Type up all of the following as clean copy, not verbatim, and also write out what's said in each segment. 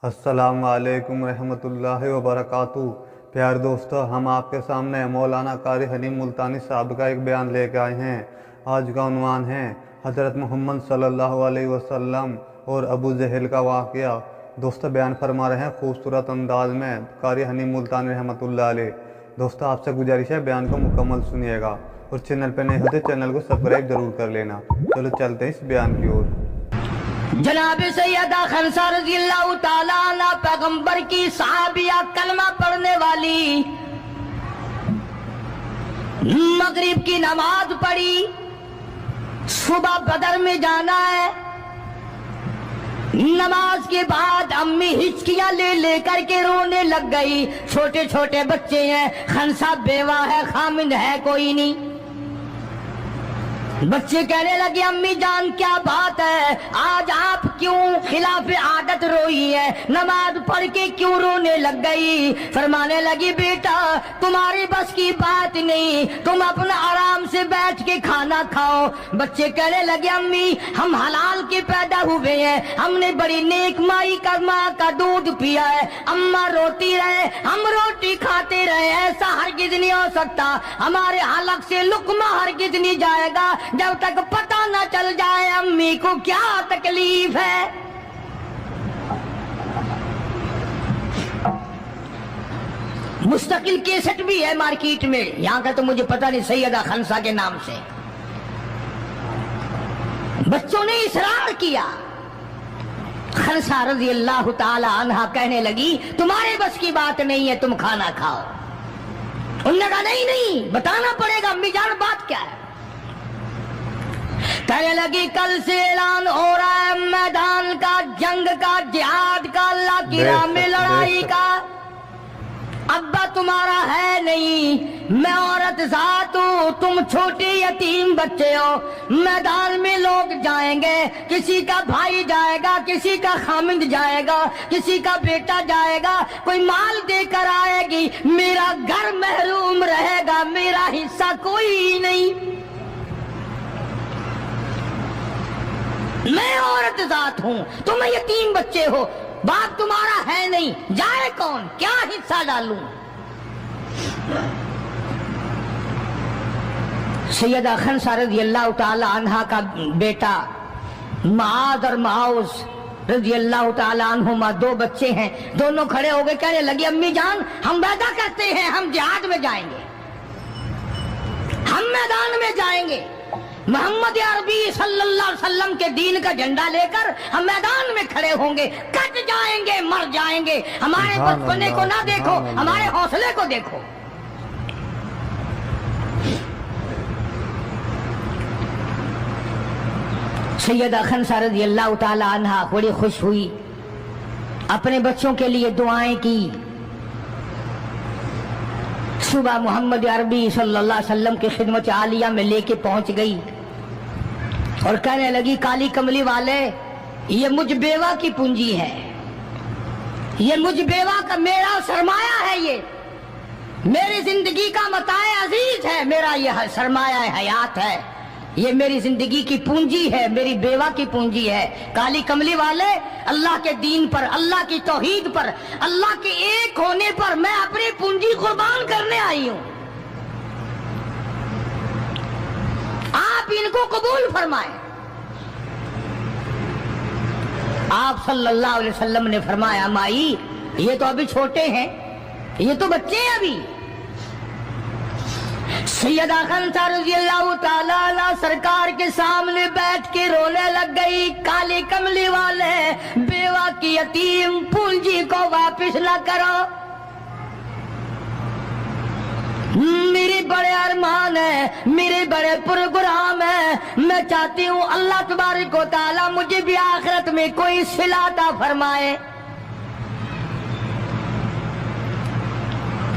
अस्सलाम वालेकुम रहमतुल्लाहि व बरकातुहू। प्यारे दोस्तों, हम आपके सामने मौलाना कारी हनीम मुल्तानी साहब का एक बयान लेकर आए हैं। आज का उन्वान है हज़रत मोहम्मद सल्लल्लाहु अलैहि वसल्लम और अबू जहल का वाक़या। दोस्तों, बयान फरमा रहे हैं खूबसूरत अंदाज में कारी हनीम मुल्तानी रहमतुल्लाह अलैह। दोस्तों, आपसे गुजारिश है बयान को मुकम्मल सुनिएगा और चैनल पर नए होते चैनल को सब्सक्राइब जरूर कर लेना। चलो चलते हैं इस बयान की ओर। जनाब सैयदा खनसा रज़ियल्लाहु ताला अन्हा पैगंबर की सहाबिया, कलमा पढ़ने वाली, मगरिब की नमाज पढ़ी, सुबह बदर में जाना है। नमाज के बाद अम्मी हिचकियां ले लेकर के रोने लग गई। छोटे छोटे बच्चे हैं, खनसा बेवा है, खामिद है कोई नहीं। बच्चे कहने लगे, अम्मी जान क्या बात है, आज आप क्यों खिलाफ आदत रोई है, नमाज पढ़ के क्यों रोने लग गई। फरमाने लगी, बेटा तुम्हारी बस की बात नहीं, तुम अपना आराम से बैठ के खाना खाओ। बच्चे कहने लगे, अम्मी हम हलाल के पैदा हुए हैं, हमने बड़ी नेक माई का माँ का दूध पिया है, अम्मा रोती रहे हम रोटी खाते रहे, ऐसा हरगिज नहीं हो सकता। हमारे हलक से लुकमा हरगिज नहीं जाएगा जब तक पता न चल जाए अम्मी को क्या तकलीफ है। मुस्तकिल केसेट भी है मार्केट में, यहां का तो मुझे पता नहीं, सैयदा खनसा के नाम से। बच्चों ने इसरार किया। खनसा रज़ियल्लाहु ताला अन्हा कहने लगी, तुम्हारे बस की बात नहीं है, तुम खाना खाओ। उन्होंने कहा, नहीं नहीं बताना पड़ेगा अम्मी जान, बात क्या है। कहने लगी, कल से ऐलान हो रहा है मैदान का, जंग का, जिहाद का, अल्लाह की राह में लड़ाई का। अब्बा तुम्हारा है नहीं, मैं औरत ज़ात हूँ, तुम छोटे यतीम बच्चे हो। मैदान में लोग जाएंगे, किसी का भाई जाएगा, किसी का खामिद जाएगा, किसी का बेटा जाएगा, कोई माल देकर आएगी, मेरा घर महरूम रहेगा, मेरा हिस्सा कोई नहीं। मैं औरत ज़ात हूं, तुम यतीम बच्चे हो, बाप तुम्हारा है नहीं, जाए कौन, क्या हिस्सा डालूं। सैयदा खनसा रज़ियल्लाहु ताला अन्हा का बेटा माद और माउस रज़ियल्लाहु ताला अन्हुमा, दो बच्चे हैं, दोनों खड़े हो गए, कहने लगे, अम्मी जान हम वादा करते हैं, हम जिहाद में जाएंगे, हम मैदान में जाएंगे, मोहम्मद अरबी सल्लल्लाहु अलैहि वसल्लम के दीन का झंडा लेकर हम मैदान में खड़े होंगे, कट जाएंगे, मर जाएंगे। हमारे बचपने को ना देखो, हमारे हौसले को देखो। सैयदा खनसा रज़ियल्लाहु ताला अन्हा बड़ी खुश हुई, अपने बच्चों के लिए दुआएं की। सुबह मोहम्मद अरबी सल्लल्लाहु अलैहि वसल्लम की खिदमत आलिया में लेके पहुंच गई और कहने लगी, काली कमली वाले, ये मुझ बेवा की पूंजी है, ये मुझ बेवा का मेरा सरमाया है, ये मेरी जिंदगी का मताए अजीज है, मेरा ये सरमाया हयात है, ये मेरी जिंदगी की पूंजी है, मेरी बेवा की पूंजी है। काली कमली वाले, अल्लाह के दीन पर, अल्लाह की तौहीद पर, अल्लाह के एक होने पर मैं अपनी पूंजी कुर्बान करने आई हूं, आप इनको कबूल फरमाएं। आप सल्लल्लाहु अलैहि वसल्लम ने फरमाया, माई ये तो अभी छोटे हैं, ये तो बच्चे हैं अभी। सैयदा खनसा रज़ियल्लाहु ताला अन्हा सरकार के सामने बैठ के रोने लग गई। काली कमली वाले, बेवा की यतीम पूंजी को वापस न करो, मेरे बड़े अरमान है, मेरे बड़े प्रोग्राम है, मैं चाहती हूँ अल्लाह तबारक व तआला मुझे भी आखिरत में कोई सिला अता फरमाए।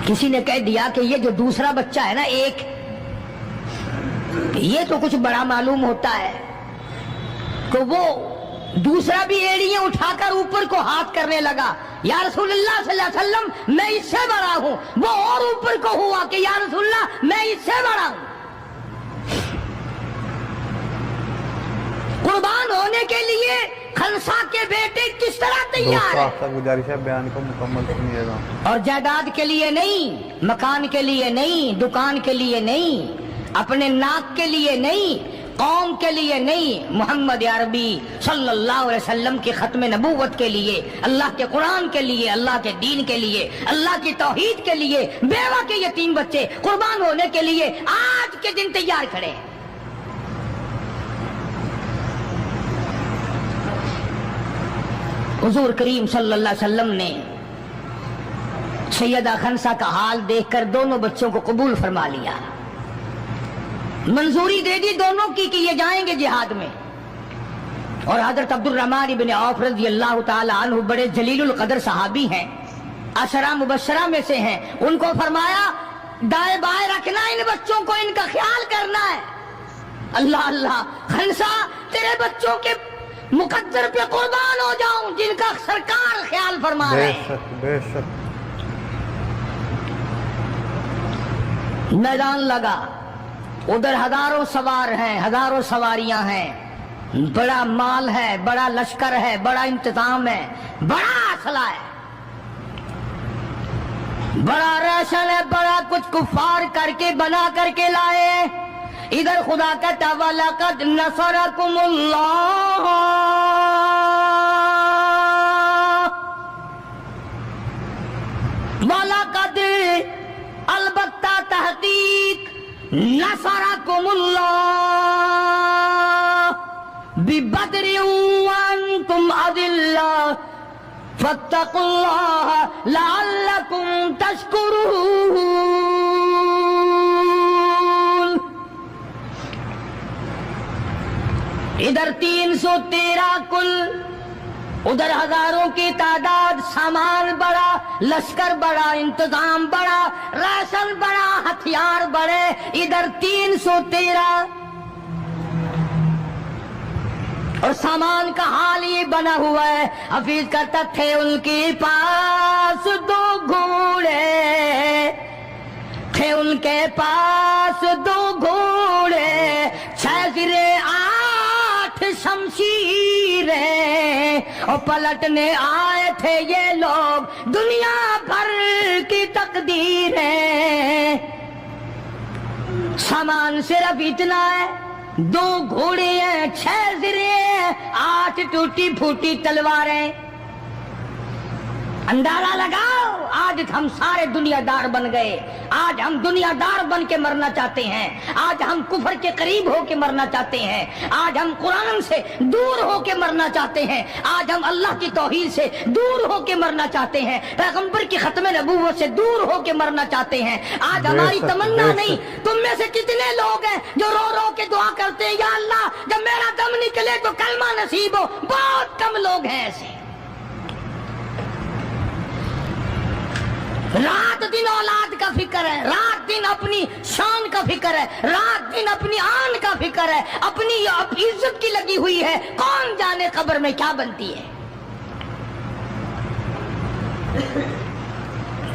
किसी ने कह दिया कि ये जो दूसरा बच्चा है ना, एक, ये तो कुछ बड़ा मालूम होता है, तो वो दूसरा भी एड़ियां उठाकर ऊपर को हाथ करने लगा, या रसूलुल्लाह सल्लल्लाहु अलैहि वसल्लम मैं इससे बड़ा हूं। वो और ऊपर को हुआ कि या रसूलुल्लाह मैं इससे बड़ा हूं। कुर्बान होने के लिए खनसा के बेटे किस तरह तैयार दोस्तों है। आपसे गुजारिश है बयान को मुकम्मल सुनिएगा। और जायदाद के लिए नहीं, मकान के लिए नहीं, दुकान के लिए नहीं, अपने नाक के लिए नहीं, कौम के लिए नहीं, मोहम्मद अरबी सल्लल्लाहु अलैहि वसल्लम के खत्म नबूवत के लिए, अल्लाह के कुरान के लिए, अल्लाह के दीन के लिए, अल्लाह की तौहीद के लिए, बेवा के यतीम बच्चे कुर्बान होने के लिए आज के दिन तैयार खड़े हैं। हुजूर करीम सल्लल्लाहु अलैहि वसल्लम ने सैयदा खनसा का हाल देखकर दोनों बच्चों को कबूल फरमा लिया, मंजूरी दे दी दोनों की कि ये जाएंगे जिहाद में। और हजरत अब्दुर्रहमान इब्न औफ रज़ी अल्लाह ताला अन्हु बड़े जलीलुल कदर सहाबी हैं, अशरा मुबशरा में से हैं। उनको फरमाया दाएं बाएं रखना इन बच्चों को, इनका ख्याल करना है। अल्लाह अल्लाह, खनसा तेरे बच्चों के मुकद्दर पे कुर्बान हो जाऊं जिनका सरकार ख्याल फरमा रहे हैं। बेशक बेशक। मैदान लगा, उधर हजारों सवार हैं, हजारों सवारियां हैं, बड़ा माल है, बड़ा लश्कर है, बड़ा इंतजाम है, बड़ा असला है, बड़ा राशन है, बड़ा कुछ कुफार करके बना करके लाए। इधर खुदा का तवाला कद नसरकुमुल्लाह, वाला कद अलबत्ता तहकीक नसरकुमुल्लाह बिबद्रिन व अंतुम अदिल्ला फत्तकुल्लाह लअल्लकुम तशकुरून। इधर 313 कुल, उधर हजारों की तादाद, सामान बड़ा, लश्कर बड़ा, इंतजाम बड़ा, राशन बड़ा, हथियार बड़े। इधर 313 और सामान का हाल ये बना हुआ है। हफीज करता थे उनके पास 2 घोड़े, थे उनके पास 2 घोड़े, 6 सिरे 8 शमशीरें, और पलटने आए थे ये लोग दुनिया भर की तकदीरें। सामान सिर्फ इतना है, 2 घोड़े हैं, 6 सिरे हैं, 8 टूटी फूटी तलवारें। अंदाजा लगाओ, आज हम सारे दुनियादार बन गए। आज हम दुनियादार बन के मरना चाहते हैं, आज हम कुफर के करीब होके मरना चाहते हैं, आज हम कुरान से दूर होके मरना चाहते हैं, आज हम अल्लाह की तौहीद से दूर होके मरना चाहते हैं, पैगंबर की खत्म नबूवत से दूर होके मरना चाहते हैं। आज हमारी तमन्ना नहीं। तुम में से कितने लोग हैं जो रो रो के दुआ करते हैं, या अल्लाह जब मेरा दम निकले तो कलमा नसीब हो? बहुत कम लोग हैं ऐसे। रात दिन औलाद का फिक्र है, रात दिन अपनी शान का फिक्र है, रात दिन अपनी आन का फिक्र है, अपनी इज्जत की लगी हुई है। कौन जाने कब्र में क्या बनती है।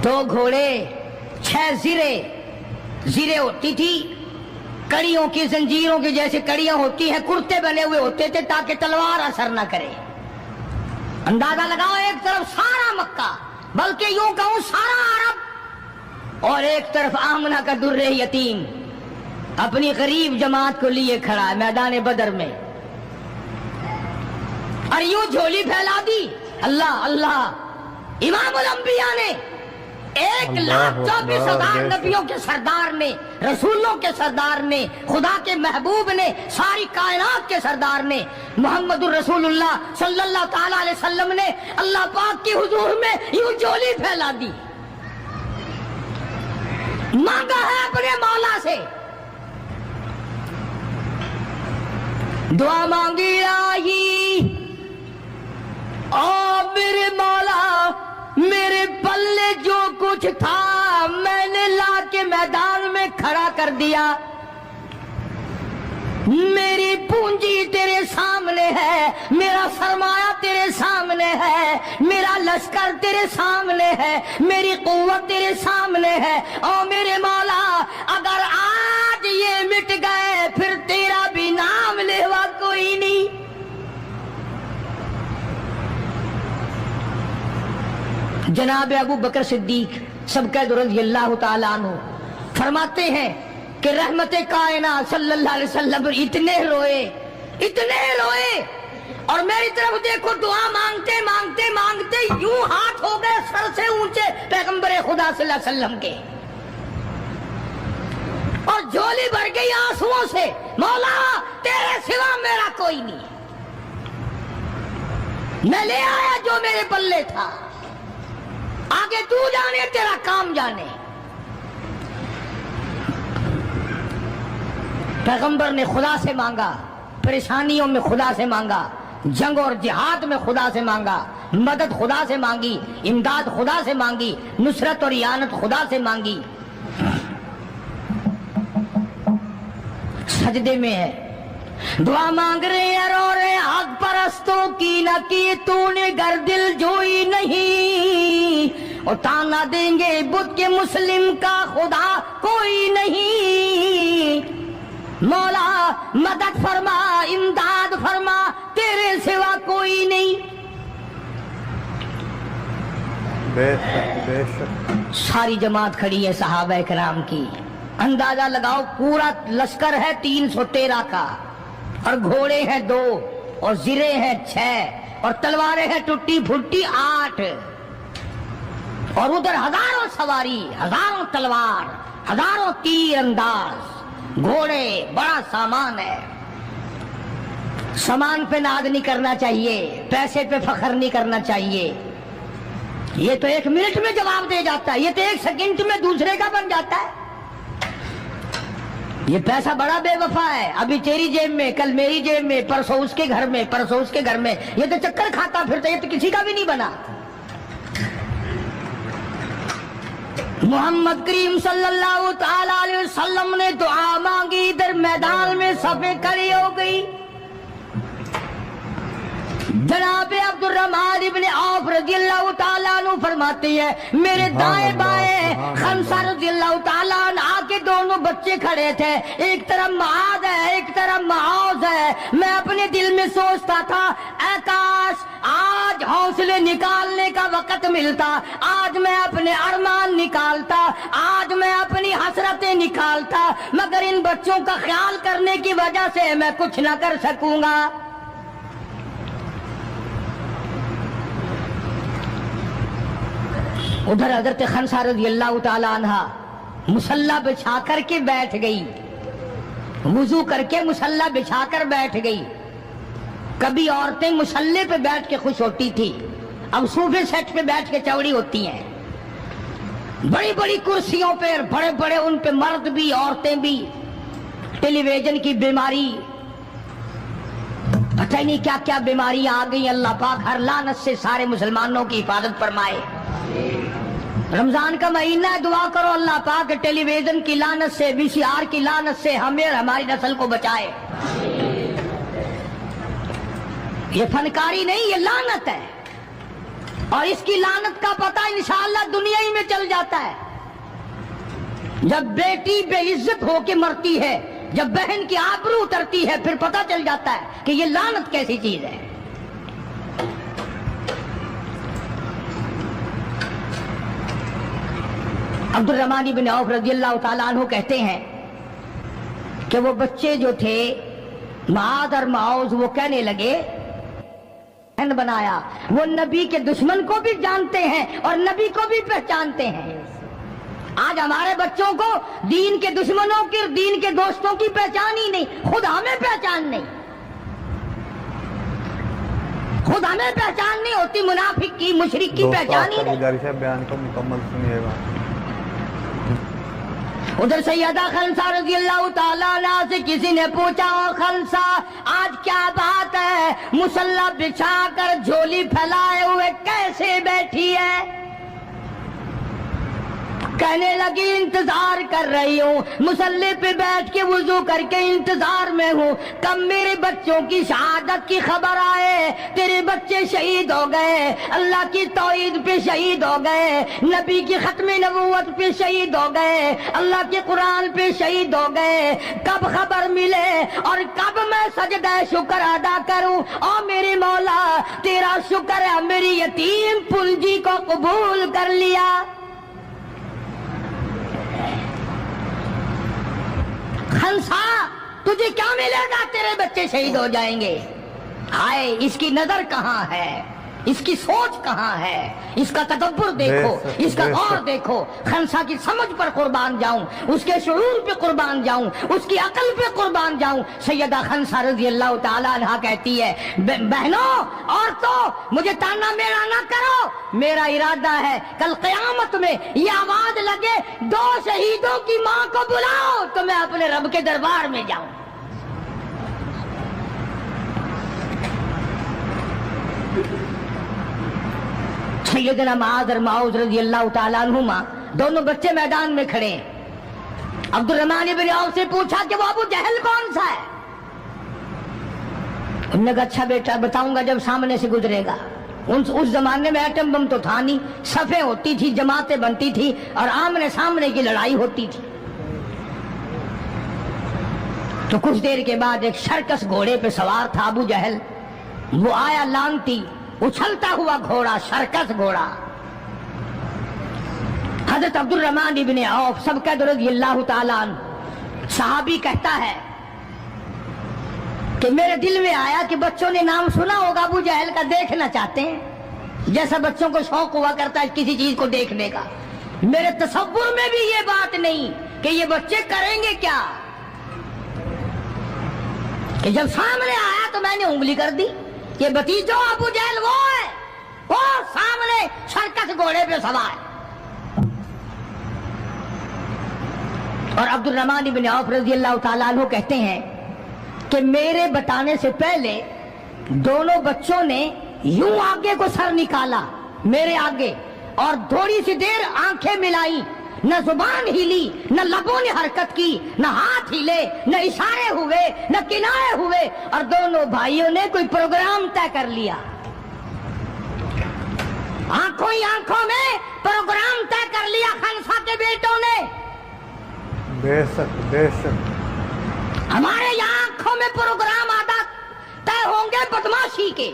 2 घोड़े, 6 जीरे होती थी, कड़ियों की, जंजीरों की जैसे कड़ियां होती हैं, कुर्ते बने हुए होते थे ताकि तलवार असर न करे। अंदाजा लगाओ, एक तरफ सारा मक्का, बल्कि यूं कहूं सारा अरब, और एक तरफ आमना का दुर्रे यतीम अपनी गरीब जमात को लिए खड़ा है मैदान बदर में, और यूं झोली फैला दी। अल्लाह अल्लाह, इमामुल अंबिया ने 1,24,000 नबियों के सरदार ने, रसूलों के सरदार ने, खुदा के महबूब ने, सारी कायनात के सरदार ने, मोहम्मदुर रसूलुल्लाह सल्लल्लाहु ताला अलैहि वसल्लम ने अल्लाह पाक की हुजूर में यूं झोली फैला दी। मांगा है अपने मौला से, दुआ मांगी आई, ओ मेरे मौला मेरे पल्ले जो कुछ था मैंने ला के मैदान में खड़ा कर दिया। मेरी पूंजी तेरे सामने है, मेरा सरमाया तेरे सामने है, मेरा लश्कर तेरे सामने है, मेरी कुव्वत तेरे सामने है। और मेरे मौला अगर आज ये मिट गए फिर तेरा भी नाम लेवा कोई नहीं। जनाब अबू बकर सिद्दीक सबकैद रज़ी अल्लाह ताला अन्हु फरमाते हैं कि रहमत कायनात सल्लल्लाहु अलैहि वसल्लम इतने रोए और मेरी तरफ देखो, दुआ मांगते मांगते मांगते यूं हाथ हो गए सर से ऊंचे पैगंबर खुदा सल्लल्लाहु अलैहि वसल्लम के, और झोली भर गई आंसुओं से। मौला तेरे सिवा मेरा कोई नहीं, मैं ले आया जो मेरे पल्ले था, आगे तू जाने तेरा काम जाने। पैगंबर ने खुदा से मांगा, परेशानियों में खुदा से मांगा, जंग और जिहाद में खुदा से मांगा, मदद खुदा से मांगी, इमदाद खुदा से मांगी, नुसरत और इयानत खुदा से मांगी। सजदे में है, दुआ मांग रहे हैं, रो रहे, हक परस्तों की न की तूने घर दिल जोई नहीं, और ताना देंगे बुत के मुस्लिम का खुदा कोई नहीं। मौला मदद फरमा, इमदाद फरमा, तेरे सिवा कोई नहीं। बेशक सारी जमात खड़ी है सहाबा किराम की, अंदाजा लगाओ पूरा लश्कर है 313 का, और घोड़े हैं 2 और जिरे हैं 6 और तलवारें हैं टूटी फुटी 8, और उधर हजारों सवारी, हजारों तलवार, हजारों तीर अंदाज, घोड़े, बड़ा सामान है। सामान पे नाज नहीं करना चाहिए, पैसे पे फखर नहीं करना चाहिए। ये तो 1 मिनट में जवाब दे जाता है, ये तो 1 सेकंड में दूसरे का बन जाता है। ये पैसा बड़ा बेवफा है, अभी तेरी जेब में, कल मेरी जेब में, परसों उसके घर में, परसों उसके घर में, ये तो चक्कर खाता फिरता, ये तो किसी का भी नहीं बना। मोहम्मद करीम सल्लल्लाहु ताला अलैहि वसल्लम ने दुआ मांगी, इधर मैदान में सफे खड़ी हो गई। जनाब अब्दुल रहमान इब्ने औफ रज़ियल्लाहु ताला अन्हु फरमाते हैं, मेरे दाएं बाएं खमसा रज़ियल्लाहु ताला अन्हु आके दोनों बच्चे खड़े थे, एक तरफ मुआद है, एक तरफ मुआज है। मैं अपने दिल में सोचता था, ऐ काश आज हौसले निकालने का वक्त मिलता, आज मैं अपने अरमान निकालता, आज मैं अपनी हसरतें निकालता, मगर इन बच्चों का ख्याल करने की वजह से मैं कुछ न कर सकूंगा। उधर हजरत खनसा रज़ियल्लाहु ताला अन्हा मुसल्ला बिछा करके बैठ गई, वुजू करके मुसल्ला बिछा कर बैठ गई। कभी औरतें मुसल्ले पे बैठ के खुश होती थी, अब सोफे सेट पे बैठ के चौड़ी होती हैं। बड़ी बड़ी कुर्सियों पे, बड़े बड़े उन पे मर्द भी औरतें भी। टेलीविजन की बीमारी, पता ही नहीं क्या क्या बीमारी आ गई। अल्लाह पाक हर लानत से सारे मुसलमानों की हिफाजत फरमाए। रमजान का महीना है, दुआ करो अल्लाह पाक टेलीविजन की लानत से, VCR की लानत से हमें और हमारी नस्ल को बचाए। ये फनकारी नहीं, ये लानत है, और इसकी लानत का पता इंशाअल्लाह दुनिया ही में चल जाता है। जब बेटी बेइज्जत होके मरती है, जब बहन की आबरू उतरती है, फिर पता चल जाता है कि ये लानत कैसी चीज है। अब्दुल रहमान इब्ने औफ रज़ियल्लाहु ताला अन्हु कहते हैं कि वो बच्चे जो थे मुआद और मुआज, वो कहने लगे बनाया, वो नबी के दुश्मन को भी जानते हैं और नबी को भी पहचानते हैं। आज हमारे बच्चों को दीन के दुश्मनों की, दीन के दोस्तों की पहचान ही नहीं, खुद हमें पहचान नहीं, खुद हमें पहचान नहीं होती, मुनाफिक की, मुशरिक की पहचान ही नहीं। बयान को मुकम्मल सुनिएगा। उधर सैयदा खनसा रज़ियल्लाहु ताला अन्हा से किसी ने पूछा, ओ खनसा आज क्या बात है, मुसल्ला बिछा कर झोली फैलाए हुए कैसे बैठी है? कहने लगी इंतजार कर रही हूँ, मुसल्ले पे बैठ के वुजू करके इंतजार में हूँ कब मेरे बच्चों की शहादत की खबर आए। तेरे बच्चे शहीद हो गए, अल्लाह की तौहीद पे शहीद हो गए, नबी की खत्म नबूवत पे शहीद हो गए, अल्लाह के कुरान पे शहीद हो गए। कब खबर मिले और कब मैं सजदा शुक्र अदा करूं। और मेरे मौला तेरा शुक्र है मेरी यतीम पूंजी को कबूल कर लिया। खंसा तुझे क्या मिलेगा, तेरे बच्चे शहीद हो जाएंगे। हाय इसकी नजर कहाँ है, इसकी सोच कहाँ है, इसका तदब्बुर देखो, इसका गौर देखो। खंसा की समझ पर कुर्बान जाऊं, उसके शुऊर पे कुर्बान जाऊं, उसकी अकल पे कुर्बान जाऊं। सैयदा खंसा रज़ी अल्लाह ताला अन्हा कहती है, बहनों औरतों मुझे ताना मेरा ना करो, मेरा इरादा है कल क़यामत में ये आवाज लगे 2 शहीदों की माँ को बुलाओ तो मैं अपने रब के दरबार में जाऊं। सैयदना मुआज़ और माऊज़ रज़ी अल्लाह ताला अन्हुमा दोनों बच्चे मैदान में खड़े हैं। अब्दुल रहमान इब्न औफ से पूछा कि वो अबू जहल कौन सा है। उन्होंने कहा अच्छा बेटा बताऊंगा जब सामने से गुजरेगा। उस जमाने में एटम बम तो था नहीं, सफे होती थी, जमातें बनती थी और आमने सामने की लड़ाई होती थी। तो कुछ देर के बाद एक सर्कस घोड़े पे सवार था अबू जहल। वो आया लानती उछलता हुआ घोड़ा, सर्कस घोड़ा। हजरत अब्दुल रहमान इब्न औफ सब कह रज़ी अल्लाह ताला अन्हु सहाबी कहता है कि मेरे दिल में आया कि बच्चों ने नाम सुना होगा अबू जहल का, देखना चाहते हैं जैसा बच्चों को शौक हुआ करता है किसी चीज को देखने का। मेरे तसव्वुर में भी ये बात नहीं कि ये बच्चे करेंगे क्या, कि जब सामने आया तो मैंने उंगली कर दी कि भतीजो अबू जहल वो है, वो सामने सर्कस घोड़े पे सवार। और अब्दुल रहमान इब्न औफ रज़ी अल्लाह ताला अन्हु कहते हैं कि मेरे बताने से पहले दोनों बच्चों ने यूं आगे को सर निकाला मेरे आगे और थोड़ी सी देर आंखें मिलाई, न जुबान हिली, न लबों ने हरकत की, न हाथ हिले, न इशारे हुए, न किनारे हुए और दोनों भाइयों ने कोई प्रोग्राम तय कर लिया। आंखों ही आंखों में प्रोग्राम तय कर लिया खंसा के बेटों ने। बेशक बेशक हमारे यहाँ आंखों में प्रोग्राम आदा तय होंगे बदमाशी के,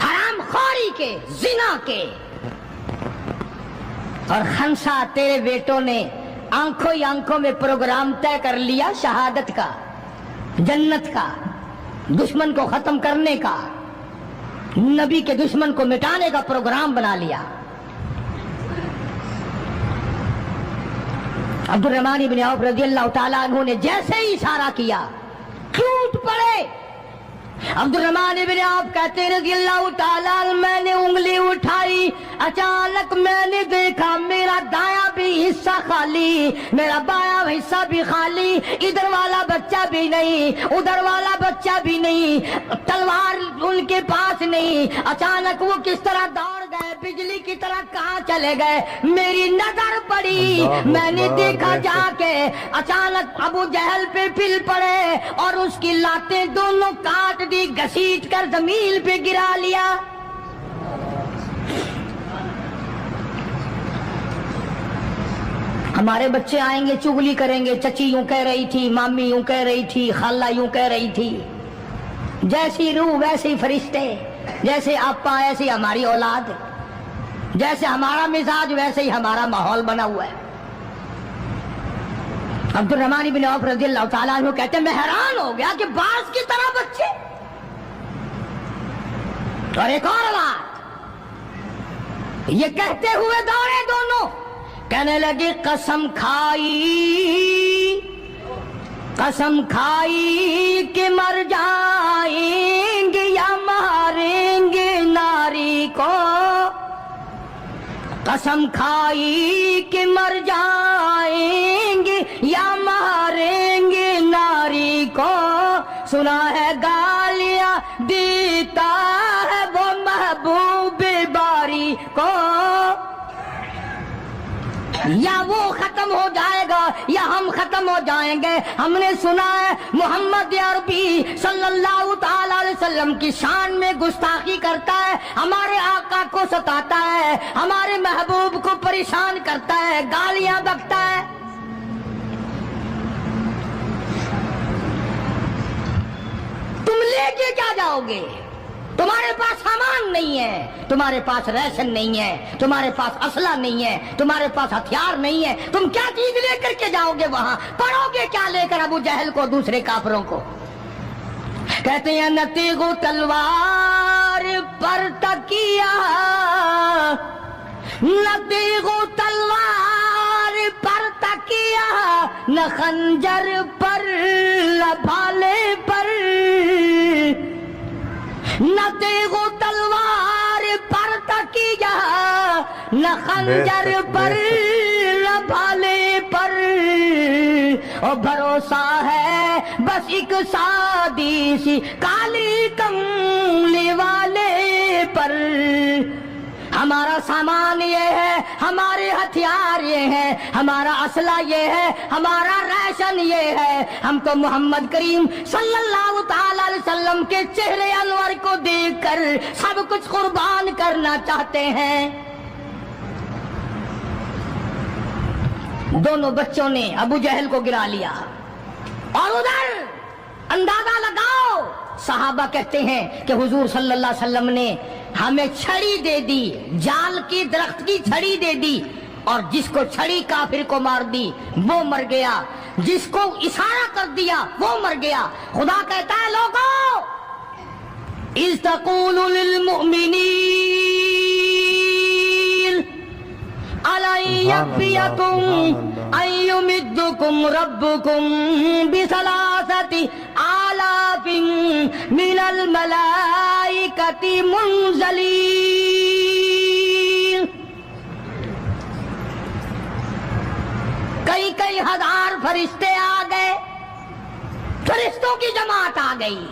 हरामखोरी के, जिना के। और खंसा तेरे बेटों ने आंखों ही आंखों में प्रोग्राम तय कर लिया शहादत का, जन्नत का, दुश्मन को खत्म करने का, नबी के दुश्मन को मिटाने का प्रोग्राम बना लिया। अब्दुल रहमान इब्न औफ रज़ी अल्लाह ताला अन्हु ने जैसे ही इशारा किया टूट पड़े। अब्दुल रहमान इब्न औफ कहते रज़ी अल्लाह ताला मैंने उंगली उठाई, अचानक मैंने देखा मेरा दाया भी हिस्सा खाली, मेरा बाया हिस्सा भी खाली, इधर वाला बच्चा भी नहीं, उधर वाला बच्चा भी नहीं, तलवार उनके पास नहीं। अचानक वो किस तरह दौड़ गए, बिजली की तरह कहाँ चले गए, मेरी नजर पड़ी, मैंने देखा जाके अचानक अबू जहल पे फिल पड़े और उसकी लातें दोनों काट दी, घसीट कर जमीन पे गिरा लिया। हमारे बच्चे आएंगे चुगली करेंगे, चची यूं कह रही थी, मामी यूं कह रही थी, खाला यूं कह रही थी। जैसी रूह वैसे ही फरिश्ते, जैसे आपा ऐसी हमारी औलाद, जैसे हमारा मिजाज वैसे ही हमारा माहौल बना हुआ है। अब्दुल रहमान इब्न औफ रज़ी अल्लाह ताला अन्हु कहते मैं हैरान हो गया कि बाज की तरह बच्चे। और एक और बात, ये कहते हुए दौड़े दोनों, कहने लगे कसम खाई कि मर जाएंगे या मारेंगे नारी को, कसम खाई कि मर जाएंगे या मारेंगे नारी को, सुना है गालियां देता है वो महबूब बारी को। یا وہ ختم ہو جائے گا یا ہم ختم ہو جائیں گے. ہم نے سنا ہے محمد عربی صلی اللہ تعالی علیہ وسلم کی شان میں گستاخی کرتا ہے, ہمارے آقا کو ستاتا ہے, ہمارے محبوب کو پریشان کرتا ہے, گالیاں بکتا ہے. تم لے کے کیا جاؤ گے؟ تمہارے پاس سامان نہیں ہے, تمہارے پاس ریشن نہیں ہے, تمہارے پاس اسلحہ نہیں ہے, تمہارے پاس ہتھیار نہیں ہے, تم کیا چیز لے کر کے جاؤ گے وہاں؟ پڑھو گے کیا لے کر ابو جہل کو, دوسرے کافروں کو؟ کہتے ہیں نہ تیغ و تلوار پر تکیہ, نہ تیغ و تلوار پر تکیہ, نہ خنجر پر نہ بھالے پر, نہ تیغ و تلوار پر تکیہ, نہ خنجر پر نہ بھالے پر, اور بھروسہ ہے بس ایک سادی سی کالی کملی والے پر. ہمارا سامان یہ ہے, ہمارے ہتھیار یہ ہیں, ہمارا اسلحہ یہ ہے, ہمارا ریشن یہ ہے. ہم تو محمد کریم صلی اللہ تعالی علیہ وسلم کے چہرے انور کو دیکھ کر سب کچھ قربان کرنا چاہتے ہیں. دونوں بچوں نے ابو جہل کو گرا لیا, اور ادھر اندازہ لگاؤ, صحابہ کہتے ہیں کہ حضور صلی اللہ علیہ وسلم نے ہمیں چھڑی دے دی, جال کی درخت کی چھڑی دے دی, اور جس کو چھڑی کافر کو مار دی وہ مر گیا, جس کو اشارہ کر دیا وہ مر گیا. خدا کہتا ہے لوگوں, اذ تقول للمؤمنین أَلَنْ يَكْفِيَكُمْ أَنْ يُمِدَّكُمْ رَبُّكُمْ بِثَلَاثَةِ آلَافٍ مِنَ الْمَلَائِكَةِ مُنْزَلِينَ. کئی ہزار فرشتے آ گئے, فرشتوں کی جماعت آ گئی,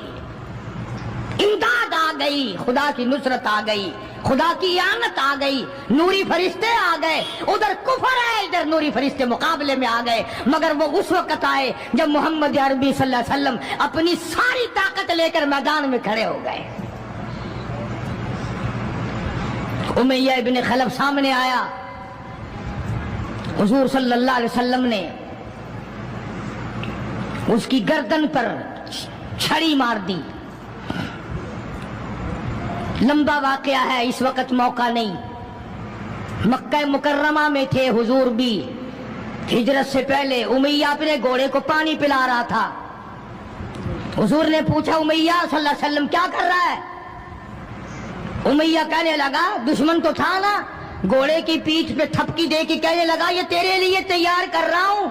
امداد آ گئی, خدا کی نصرت آ گئی, خدا کی اعانت آ گئی, نوری فرشتے آ گئے. ادھر کفر ہے, ادھر نوری فرشتے مقابلے میں آ گئے, مگر وہ اس وقت آئے جب محمد عربی صلی اللہ علیہ وسلم اپنی ساری طاقت لے کر میدان میں کھڑے ہو گئے. امیہ ابن خلف سامنے آیا, حضور صلی اللہ علیہ وسلم نے اس کی گردن پر چھڑی مار دی. لمبا واقعہ ہے, اس وقت موقع نہیں. مکہ مکرمہ میں تھے حضور بھی, ہجرت سے پہلے امیہ اپنے گھوڑے کو پانی پلا رہا تھا. حضور نے پوچھا امیہ صلی اللہ علیہ وسلم کیا کر رہا ہے؟ امیہ کہنے لگا, دشمن تو تھا نا, گھوڑے کی پیٹھ پہ تھپکی دے کے کہنے لگا یہ تیرے لیے تیار کر رہا ہوں,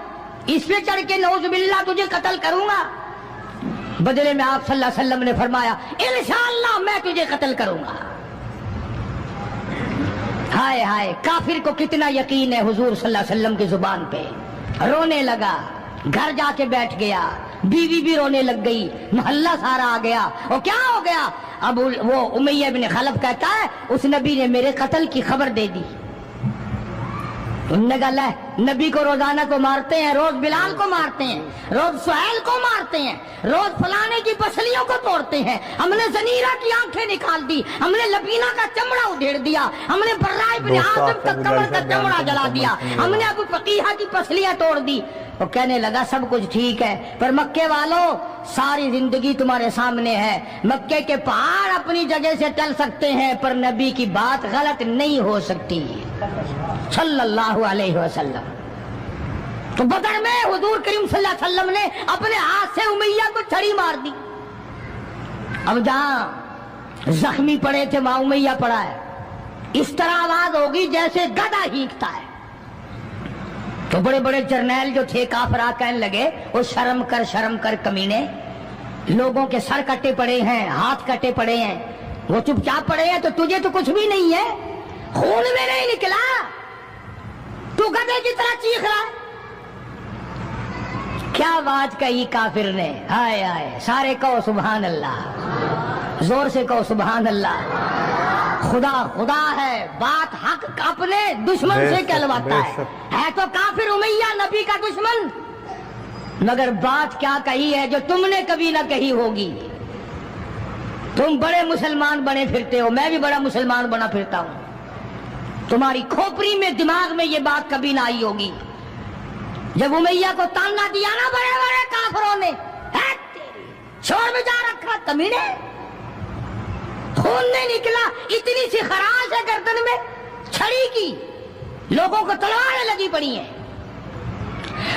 اس پہ چڑھ کے نعوذ باللہ تجھے قتل کروں گا. بدلے میں آپ صلی اللہ علیہ وسلم نے فرمایا انشاءاللہ میں تجھے قتل کروں گا. ہائے ہائے, کافر کو کتنا یقین ہے حضور صلی اللہ علیہ وسلم کی زبان پہ. رونے لگا, گھر جا کے بیٹھ گیا, بیوی بھی رونے لگ گئی, محلہ سارا آ گیا. اور کیا ہو گیا؟ اب وہ امیہ بن خلف کہتا ہے اس نبی نے میرے قتل کی خبر دے دی. انہوں نے کہا لے, نبی کو روزانہ کو مارتے ہیں, روز بلال کو مارتے ہیں, روز سہیل کو مارتے ہیں, روز فلانے کی پسلیوں کو توڑتے ہیں, ہم نے زنیرہ کی آنکھیں نکال دی, ہم نے لبینہ کا چمڑا ادھیڑ دیا, ہم نے برائے ابن عازب کا کمر کا چمڑا جلا دیا, ہم نے ابو فقیہ کی پسلیاں توڑ دی. وہ کہنے لگا سب کچھ ٹھیک ہے, پر مکے والوں ساری زندگی تمہارے سامنے ہے. مکے کے پہاڑ اپنی جگہ سے ٹل سکتے ہیں پر نبی کی بات غلط نہیں ہو سکتی صلی اللہ علیہ وسلم. تو بدر میں حضور کریم صلی اللہ علیہ وسلم نے اپنے ہاتھ سے امیہ کو چھڑی مار دی. اب جہاں زخمی پڑے تھے وہاں امیہ پڑا ہے. اس طرح آواز ہوگی جیسے گدھا ہینکتا ہے. تو بڑے بڑے جرنیل جو تھے کافر کہنے لگے وہ شرم کر کمینے, لوگوں کے سر کٹے پڑے ہیں, ہاتھ کٹے پڑے ہیں, وہ چپ چاپ پڑے ہیں, تو تجھے تو کچھ بھی نہیں ہے, خون میں نہیں نکلا, تو گدھے کی طرح چیخ رہا ہے. کیا بات کہی کافر نے, ہائے ہائے. سارے کہو سبحان اللہ, زور سے کہو سبحان اللہ. خدا خدا ہے، بات حق اپنے دشمن بے سے شک، کہلواتا بے ہے۔ شک۔ ہے تو کافر امیہ نبی کا دشمن، مگر بات کیا کہی ہے جو تم نے کبھی نہ کہی ہوگی۔ تم بڑے مسلمان بنے پھرتے ہو، میں بھی بڑا مسلمان بنا پھرتا ہوں، تمہاری کھوپڑی میں دماغ میں یہ بات کبھی نہ آئی ہوگی۔ جب امیہ کو تانا دیا نا بڑے بڑے کافروں نے، ہے تیری چھوڑ میں جا رکھا کمینے، خون نہیں نکلا، اتنی سی خراش ہے گردن میں چھڑی کی، لوگوں کو تلواریں لگی پڑی ہیں۔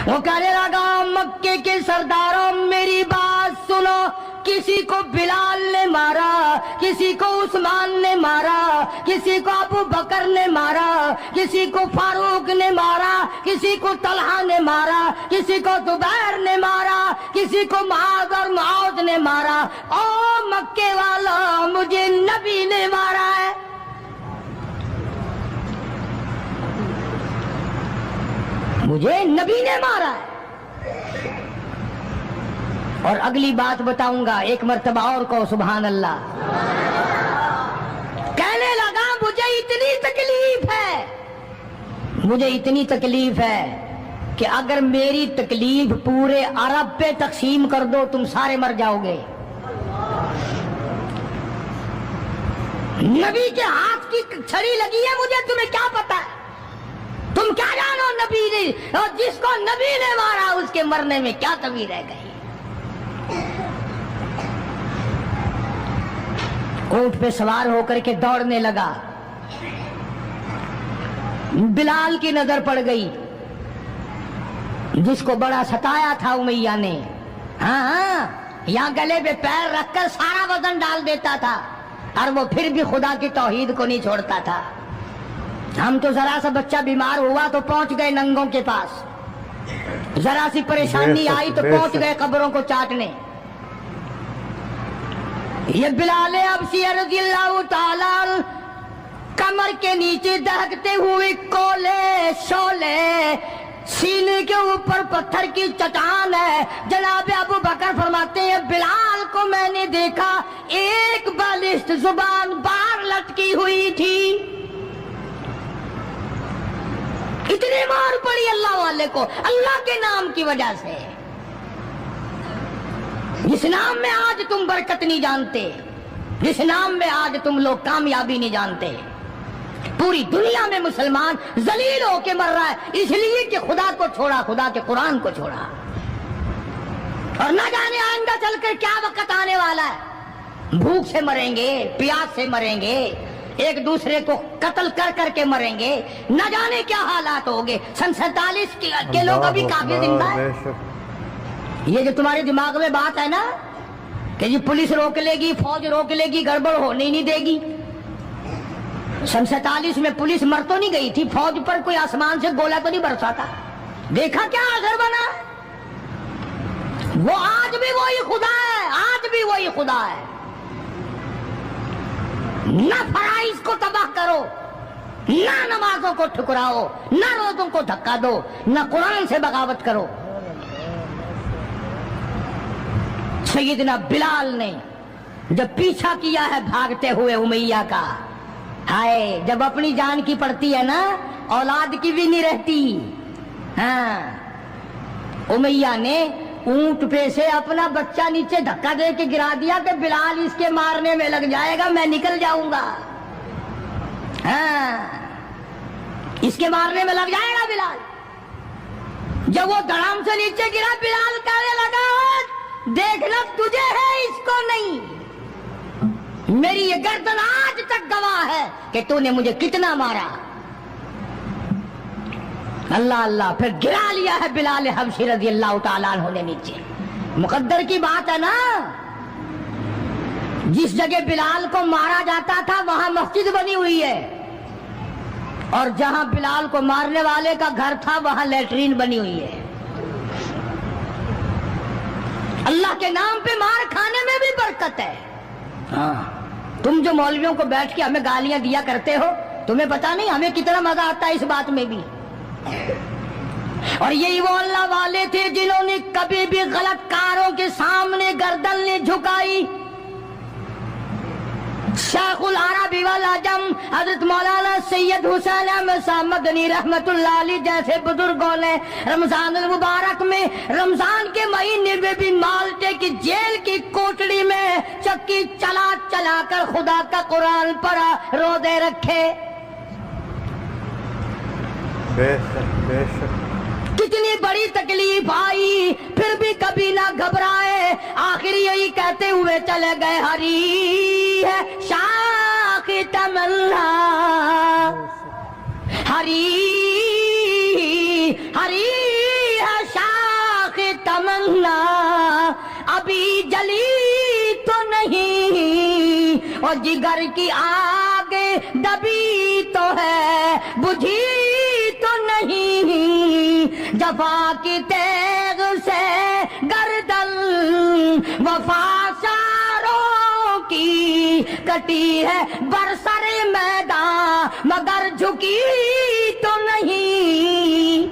وہ کہنے لگا مکے کے سرداروں میری بات سنو، کسی کو بلال نے مارا، کسی کو عثمان نے مارا، کسی کو ابو بکر نے مارا، کسی کو فاروق نے مارا، کسی کو طلحہ نے مارا، کسی کو زبیر نے مارا، کسی کو معاذ اور معاذ نے مارا، او مکے والا مجھے نبی نے مارا ہے۔ مجھے نبی نے مارا ہے۔ اور اگلی بات بتاؤں گا، ایک مرتبہ اور کو سبحان اللہ۔ کہنے لگا مجھے اتنی تکلیف ہے، مجھے اتنی تکلیف ہے کہ اگر میری تکلیف پورے عرب پہ تقسیم کر دو تم سارے مر جاؤ گے۔ نبی کے ہاتھ کی چھڑی لگی ہے، مجھے تمہیں کیا پتا ہے؟ تم کیا جانو نبی نے، اور جس کو نبی نے مارا اس کے مرنے میں کیا کمی رہ گئی۔ اونٹ پہ سوار ہو کر کے دوڑنے لگا، بلال کی نظر پڑ گئی جس کو بڑا ستایا تھا امیہ نے۔ ہاں یہاں گلے پہ پیر رکھ کر سارا وزن ڈال دیتا تھا، اور وہ پھر بھی خدا کی توحید کو نہیں چھوڑتا تھا۔ ہم تو ذرا سا بچہ بیمار ہوا تو پہنچ گئے ننگوں کے پاس، ذرا سی پریشانی آئی تو پہنچ گئے قبروں کو چاٹنے۔ یہ بلال حبشی رضی اللہ تعالی کمر کے نیچے دہکتے ہوئے کولے شولے، سینے کے اوپر پتھر کی چٹان ہے۔ جناب ابو بکر فرماتے ہیں بلال کو میں نے دیکھا ایک بالشت زبان باہر لٹکی ہوئی تھی، اتنی مار پڑی اللہ والے کو اللہ کے نام کی وجہ سے، جس نام میں آج تم برکت نہیں جانتے، جس نام میں آج تم لوگ کامیابی نہیں جانتے۔ پوری دنیا میں مسلمان ذلیل ہو کے مر رہا ہے اس لیے کہ خدا کو چھوڑا، خدا کے قرآن کو چھوڑا، اور نہ جانے آئندہ چل کر کیا وقت آنے والا ہے۔ بھوک سے مریں گے، پیاس سے مریں گے، ایک دوسرے کو قتل کر کر کے مریں گے، نہ جانے کیا حالات ہوگے۔ سن 47 کے لوگ ابھی کافی زندہ ہیں۔ یہ جو تمہارے دماغ میں بات ہے نا کہ یہ پولیس روک لے گی، فوج روک لے گی، گڑبڑ ہونے نہیں دے گی۔ سن 47 میں پولیس مر تو نہیں گئی تھی، فوج پر کوئی آسمان سے گولا تو نہیں برسا تھا، دیکھا کیا اثر بنا؟ وہ آج بھی وہی خدا ہے، آج بھی وہی خدا ہے۔ نہ فرائض کو تباہ کرو، نہ نمازوں کو ٹھکراؤ، نہ روزوں کو دھکا دو، نہ قرآن سے بغاوت کرو۔ سیدنا بلال نے جب پیچھا کیا ہے بھاگتے ہوئے امیہ کا، ہائے جب اپنی جان کی پڑتی ہے نا اولاد کی بھی نہیں رہتی۔ ہاں امیہ نے اونٹ پہ سے اپنا بچہ نیچے دھکا دے کے گرا دیا کہ بلال اس کے مارنے میں لگ جائے گا، میں نکل جاؤں گا۔ ہاں اس کے مارنے میں لگ جائے گا بلال۔ جب وہ دھڑام سے نیچے گرا بلال کہنے لگا دیکھنا تجھے ہے اس کو نہیں، میری یہ گردن آج تک گواہ ہے کہ تو نے مجھے کتنا مارا۔ اللہ اللہ، پھر گرا لیا ہے بلال حبشی رضی اللہ تعالیٰ عنہ نے نیچے۔ مقدر کی بات ہے نا، جس جگہ بلال کو مارا جاتا تھا وہاں مسجد بنی ہوئی ہے، اور جہاں بلال کو مارنے والے کا گھر تھا وہاں لیٹرین بنی ہوئی ہے۔ اللہ کے نام پہ مار کھانے میں بھی برکت ہے۔ ہاں تم جو مولویوں کو بیٹھ کے ہمیں گالیاں دیا کرتے ہو، تمہیں پتا نہیں ہمیں کتنا مزہ آتا ہے اس بات میں بھی۔ اور یہی وہ اللہ والے تھے جنہوں نے کبھی بھی غلط کاروں کے سامنے گردن نہیں جھکائی، شیخ العربی والعجم حضرت مولانا سید حسین احمد صاحب مدنی رحمت اللہ علیہ جیسے بزرگوں نے رمضان المبارک میں رمضان کے مہینے میں بھی مالٹے کی جیل کی کوٹڑی میں چکی چلا چلا کر خدا کا قرآن پڑھا، روزے رکھے۔ بے شک بے شک، کتنی بڑی تکلیف آئی پھر بھی کبھی نہ گھبرائے، آخر یہی کہتے ہوئے چلے گئے، ہری ہے شاخ تمنا، ہری ہری ہے شاخ تمنا، ابھی جلی تو نہیں اور جگر کی آگ دبی تو ہے، بجھی تو نہیں، جفا کی تیغ سے گردن وفا ساروں کی کٹی ہے، برسر میدان مگر جھکی تو نہیں۔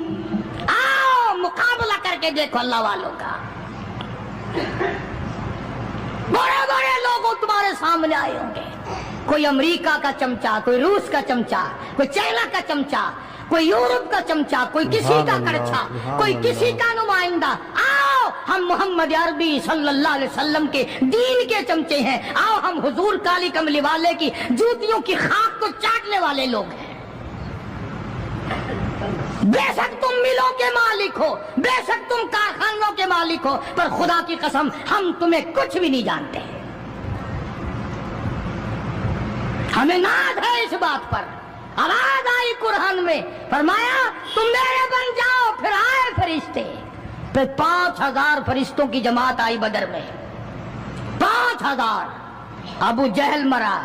آؤ مقابلہ کر کے دیکھو اللہ والوں کا، بڑے بڑے لوگ تمہارے سامنے آئے ہوں گے، کوئی امریکہ کا چمچا، کوئی روس کا چمچا، کوئی چائنا کا چمچا، کوئی یورپ کا چمچا، کوئی کسی کا کرچھا، کوئی کسی کا نمائندہ۔ آؤ ہم محمد عربی صلی اللہ علیہ وسلم کے دین کے چمچے ہیں، آؤ ہم حضور کالی کملی والے کی جوتیوں کی خاک کو چاٹنے والے لوگ ہیں۔ بے شک تم ملوں کے مالک ہو، بے شک تم کارخانوں کے مالک ہو، پر خدا کی قسم ہم تمہیں کچھ بھی نہیں جانتے۔ ہمیں ناز ہے اس بات پر۔ آواز آئی قرآن میں، فرمایا تم میرے بن جاؤ، پھر آئے فرشتے، پھر 5000 فرشتوں کی جماعت آئی بدر میں، 5000۔ ابو جہل مرا،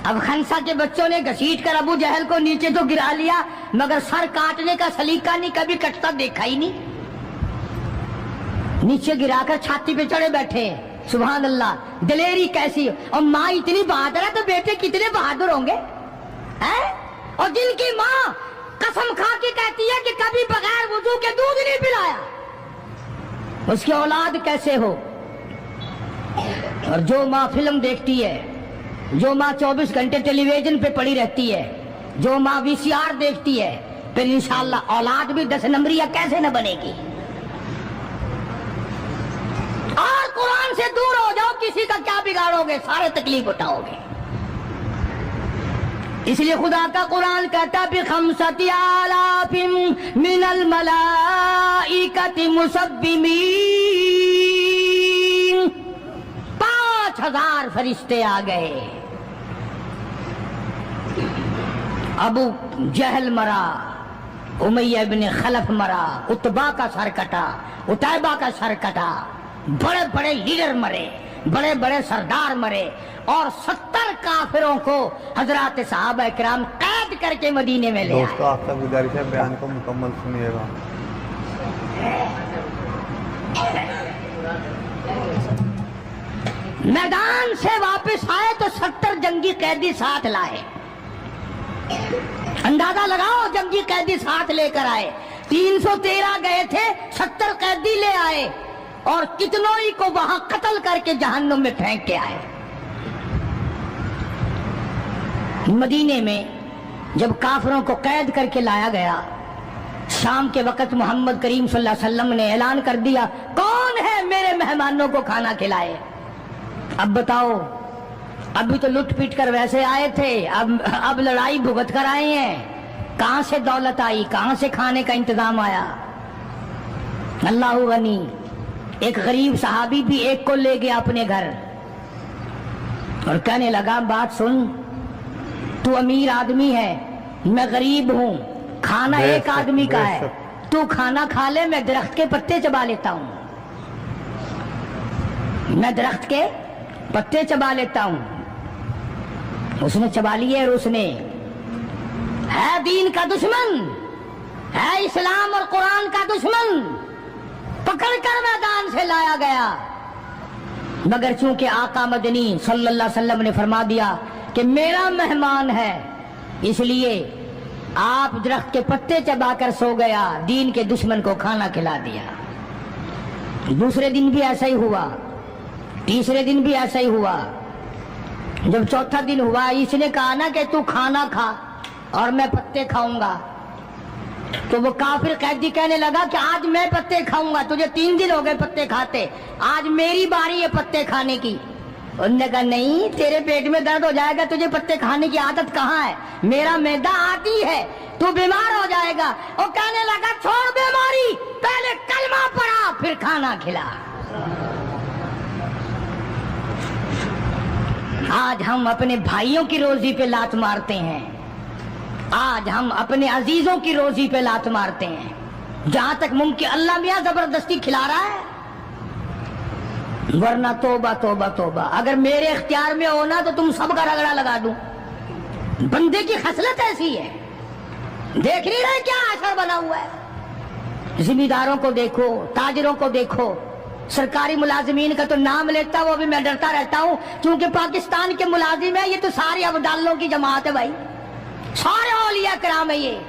اب خنسا کے بچوں نے گھسیٹ کر ابو جہل کو نیچے تو گرا لیا، مگر سر کاٹنے کا سلیقہ نہیں، کبھی کٹتا دیکھا ہی نہیں، نیچے گرا کر چھاتی پہ چڑھے بیٹھے۔ سبحان اللہ، دلیری کیسی، اور ماں اتنی بہادر ہے تو بیٹے کتنے بہادر ہوں گے، اور جن کی ماں قسم کھا کے کہتی ہے کہ کبھی بغیر وضو کے دودھ نہیں پلایا، اس کی اولاد کیسے ہو۔ اور جو ماں فلم دیکھتی ہے، جو ماں 24 گھنٹے ٹیلی ویژن پہ پڑی رہتی ہے، جو ماں VCR دیکھتی ہے، پھر انشاءاللہ اولاد بھی 10 نمبریہ کیسے نہ بنے گی۔ اور قرآن سے دور ہو جاؤ، کسی کا کیا بگاڑو گے، سارے تکلیف اٹھاؤ گے۔ اس لیے خدا کا قرآن کہتا بِخَمْسَةِ آلَافٍ مِّنَ الْمَلَائِكَةِ مُسَبِّمِينَ، 5000 فرشتے آ گئے۔ ابو جہل مرا، امیہ ابن خلف مرا، عتبہ کا سر کٹا، عتیبہ کا سر کٹا، بڑے بڑے لیڈر مرے، بڑے بڑے سردار مرے، اور 70 کافروں کو حضرات صحابہ کرام قید کر کے مدینے میں لے آئے۔ دوستو آپ سے گزارش ہے بیان کو مکمل سنیے گا۔ میدان سے واپس آئے تو 70 جنگی قیدی ساتھ لائے، اندازہ لگاؤ جنگی قیدی ساتھ لے کر آئے، 313 گئے تھے، 70 قیدی لے آئے، اور کتنوں ہی کو وہاں قتل کر کے جہنم میں پھینک کے آئے۔ مدینے میں جب کافروں کو قید کر کے لایا گیا، شام کے وقت محمد کریم صلی اللہ علیہ وسلم نے اعلان کر دیا، کون ہے میرے مہمانوں کو کھانا کھلائے۔ اب بتاؤ، ابھی تو لٹ پٹ کر ویسے آئے تھے، اب لڑائی بھگت کر آئے ہیں، کہاں سے دولت آئی، کہاں سے کھانے کا انتظام آیا۔ اللہ غنی، ایک غریب صحابی بھی ایک کو لے گیا اپنے گھر اور کہنے لگا، بات سن، تو امیر آدمی ہے، میں غریب ہوں، کھانا ایک آدمی کا ہے، تو کھانا کھا لے، میں درخت کے پتے چبا لیتا ہوں، میں درخت کے پتے چبا لیتا ہوں۔ اس نے چبا لیے، اور اس نے ہے دین کا دشمن، ہے اسلام اور قرآن کا دشمن، پکڑ کر میدان سے لایا گیا، مگر چونکہ آقا مدنی صلی اللہ علیہ وسلم نے فرما دیا کہ میرا مہمان ہے، اس لیے آپ درخت کے پتے چبا کر سو گیا، دین کے دشمن کو کھانا کھلا دیا۔ دوسرے دن بھی ایسا ہی ہوا، تیسرے دن بھی ایسا ہی ہوا، जब चौथा दिन हुआ, इसने कहा ना कि तू खाना खा और मैं पत्ते खाऊंगा, तो वो काफिर कैदी कहने लगा कि आज मैं पत्ते खाऊंगा, तुझे 3 दिन हो गए पत्ते खाते, आज मेरी बारी है पत्ते खाने की। उन्होंने कहा नहीं, तेरे पेट में दर्द हो जाएगा, तुझे पत्ते खाने की आदत कहाँ है, मेरा मैदा आती है, तू बीमार हो जाएगा। वो कहने लगा छोड़ बीमारी, पहले कलमा पढ़ा फिर खाना खिला। आज हम अपने भाइयों की रोजी पे लात मारते हैं, आज हम अपने अजीजों की रोजी पे लात मारते हैं, जहां तक मुमकिन अल्लाह मियां जबरदस्ती खिला रहा है, वरना तोबा तोबा तोबा। अगर मेरे इख्तियार में होना तो तुम सबका रगड़ा लगा दूं। बंदे की खसलत ऐसी है, देख नहीं रहे क्या असर बना हुआ है। जिम्मेदारों को देखो, ताजरों को देखो, सरकारी मुलाजिमीन का तो नाम लेता वो भी मैं डरता रहता हूं, क्योंकि पाकिस्तान के मुलाजिम है ये तो सारे अब्दालों की जमात है भाई, सारे औलिया कराम है ये।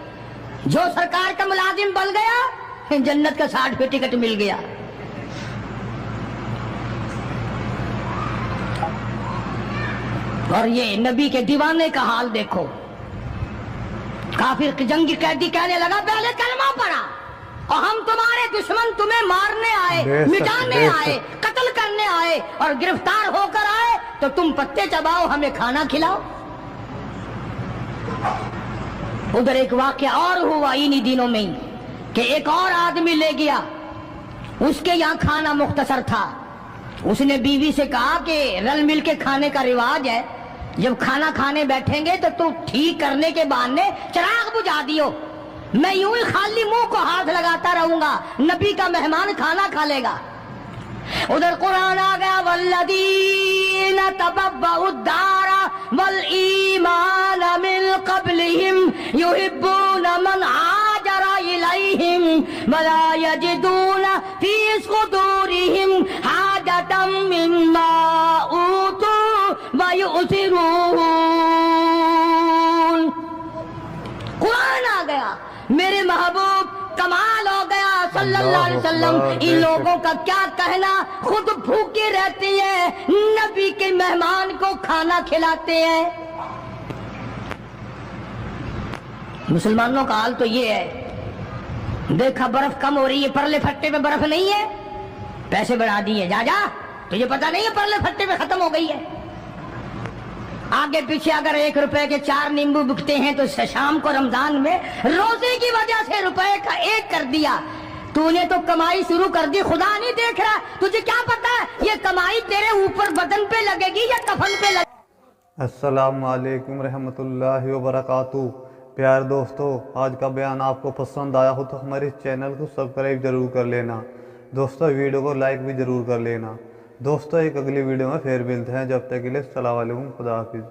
जो सरकार का मुलाजिम बन गया, जन्नत का 60 टिकट मिल गया। और ये नबी के दीवाने का हाल देखो, काफिर जंगी कैदी कहने लगा पहले कलमा पढ़ा, और हम तुम्हारे दुश्मन तुम्हें मारने आए, मिटाने आए, कत्ल करने आए, और गिरफ्तार होकर आए तो तुम पत्ते चबाओ, हमें खाना खिलाओ। उधर एक वाकया और हुआ इन्हीं दिनों में ही, कि एक और आदमी ले गया, उसके यहाँ खाना मुख्तसर था, उसने बीवी से कहा कि रल मिल के खाने का रिवाज है, जब खाना खाने बैठेंगे तो तू ठीक करने के बहाने चिराग बुझा दियो, मैं यूं ही खाली मुंह को हाथ लगाता रहूंगा, नबी का मेहमान खाना खा लेगा। उधर कुरान आ गया, वल्लदीना तबव्वउद्दारा वल ईमान मिन क़ब्लिहिम युहिब्बूना मन हाजरा इलैहिम वला यजिदूना फी सुदूरिहिम हाजतम मिम्मा ऊतू व युसिरून। कुरान आ गया, मेरे महबूब कमाल हो गया सल्लल्लाहु अलैहि वसल्लम। इन लोगों का क्या कहना, खुद भूखे रहते हैं, नबी के मेहमान को खाना खिलाते हैं। मुसलमानों का हाल तो ये है, देखा बर्फ कम हो रही है, परले फट्टे पे बर्फ नहीं है, पैसे बढ़ा दिए, जा जा, तुझे पता नहीं है परले फट्टे पे खत्म हो गई है। आगे पीछे अगर 1 रुपए के 4 नींबू बिकते हैं तो शाम को रमजान में रोजे की वजह से रुपए का 1 कर दिया, तूने तो कमाई शुरू कर दी, खुदा नहीं देख रहा, तुझे क्या पता है ये कमाई तेरे ऊपर बदन पे लगेगी या कफन पे लगेगी। अस्सलामु अलैकुम रहमतुल्लाहि व बरकातुहू। प्यारे दोस्तों, आज का बयान आपको पसंद आया हो तो हमारे चैनल को सब्सक्राइब जरूर कर लेना। दोस्तों वीडियो को लाइक भी जरूर कर लेना। दोस्तों एक अगली वीडियो में फिर मिलते हैं, जब तक के लिए अस्सलाम वालेकुम, खुदा हाफिज़।